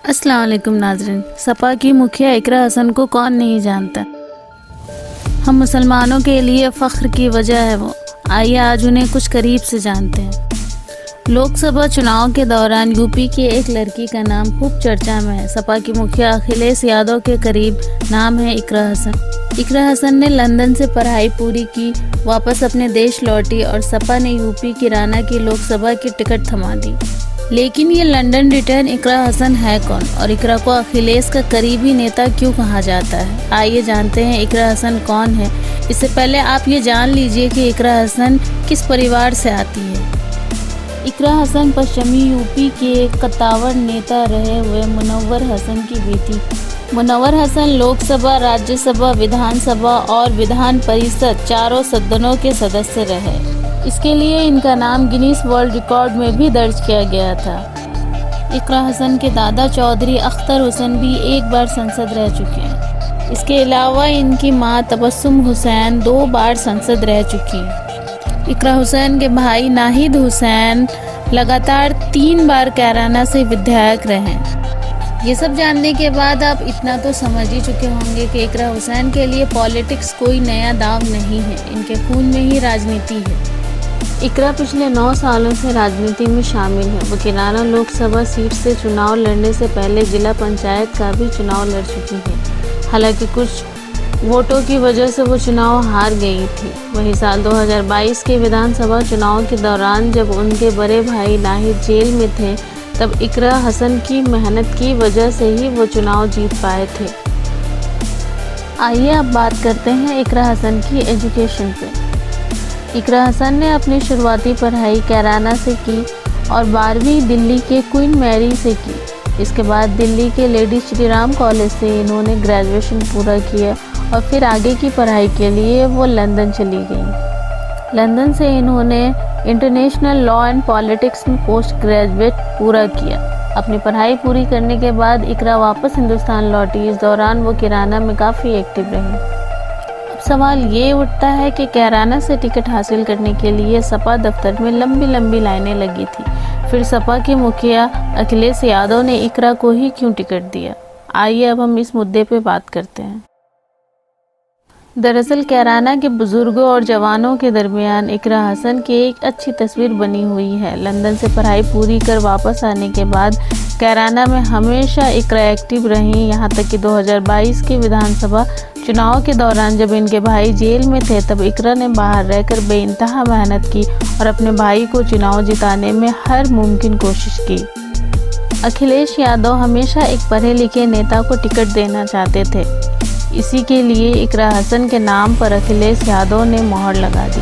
अस्सलाम वालेकुम नाज़रीन। सपा की मुखिया इकरा हसन को कौन नहीं जानता। हम मुसलमानों के लिए फ़ख्र की वजह है वो। आइए आज उन्हें कुछ करीब से जानते हैं। लोकसभा चुनाव के दौरान यूपी की एक लड़की का नाम खूब चर्चा में है। सपा की मुखिया अखिलेश यादव के करीब नाम है इकरा हसन। इकरा हसन ने लंदन से पढ़ाई पूरी की, वापस अपने देश लौटी और सपा ने यूपी की राना की लोकसभा की टिकट थमा दी। लेकिन ये लंदन रिटर्न इकरा हसन है कौन और इकरा को अखिलेश का करीबी नेता क्यों कहा जाता है? आइए जानते हैं इकरा हसन कौन है। इससे पहले आप ये जान लीजिए कि इकरा हसन किस परिवार से आती है। इकरा हसन पश्चिमी यूपी के एक कद्दावर नेता रहे हुए मुनव्वर हसन की बेटी। मुनव्वर हसन लोकसभा, राज्यसभा, विधानसभा और विधान परिषद चारों सदनों के सदस्य रहे। इसके लिए इनका नाम गिनीज वर्ल्ड रिकॉर्ड में भी दर्ज किया गया था। इकरा हसन के दादा चौधरी अख्तर हुसैन भी एक बार संसद रह चुके हैं। इसके अलावा इनकी मां तबस्सुम हुसैन 2 बार संसद रह चुकी हैं। इकरा हुसैन के भाई नाहिद हुसैन लगातार 3 बार कैराना से विधायक रहे। ये सब जानने के बाद आप इतना तो समझ ही चुके होंगे कि इकरा हुसैन के लिए पॉलिटिक्स कोई नया दाव नहीं है, इनके खून में ही राजनीति है। इकरा पिछले 9 सालों से राजनीति में शामिल है। वो किराना लोकसभा सीट से चुनाव लड़ने से पहले जिला पंचायत का भी चुनाव लड़ चुकी है। हालांकि कुछ वोटों की वजह से वो चुनाव हार गई थी। वहीं साल 2022 के विधानसभा चुनाव के दौरान जब उनके बड़े भाई नाहिद जेल में थे, तब इकरा हसन की मेहनत की वजह से ही वो चुनाव जीत पाए थे। आइए अब बात करते हैं इकरा हसन की एजुकेशन पे। इकरा हसन ने अपनी शुरुआती पढ़ाई कैराना से की और 12वीं दिल्ली के क्वीन मैरी से की। इसके बाद दिल्ली के लेडी श्री राम कॉलेज से इन्होंने ग्रेजुएशन पूरा किया और फिर आगे की पढ़ाई के लिए वो लंदन चली गई। लंदन से इन्होंने इंटरनेशनल लॉ एंड पॉलिटिक्स में पोस्ट ग्रेजुएट पूरा किया। अपनी पढ़ाई पूरी करने के बाद इकरा वापस हिंदुस्तान लौटी। इस दौरान वो किराना में काफ़ी एक्टिव रही। सवाल ये उठता है कि कैराना से टिकट हासिल करने के लिए सपा दफ्तर में लंबी लंबी लाइनें लगी थी। फिर सपा के मुखिया अखिलेश यादव ने इकरा को ही क्यों टिकट दिया? आइए अब हम इस मुद्दे पे बात करते हैं। दरअसल कैराना के बुजुर्गों और जवानों के दरमियान इकरा हसन की एक अच्छी तस्वीर बनी हुई है। लंदन से पढ़ाई पूरी कर वापस आने के बाद कैराना में हमेशा इकरा एक्टिव रहीं, यहाँ तक कि 2022 के विधानसभा चुनाव के दौरान जब इनके भाई जेल में थे, तब इकरा ने बाहर रहकर बेइंतहा मेहनत की और अपने भाई को चुनाव जिताने में हर मुमकिन कोशिश की। अखिलेश यादव हमेशा एक पढ़े लिखे नेता को टिकट देना चाहते थे। इसी के लिए इकरा हसन के नाम पर अखिलेश यादव ने मोहर लगा दी।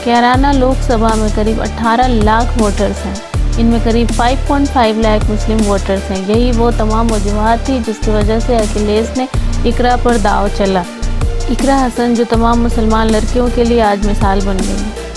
कैराना लोकसभा में करीब 18 लाख वोटर्स हैं। इनमें करीब 5.5 लाख मुस्लिम वोटर्स हैं। यही वो तमाम वजूहात थी जिसकी वजह से अखिलेश ने इकरा पर दाव चला। इकरा हसन जो तमाम मुसलमान लड़कियों के लिए आज मिसाल बन गई।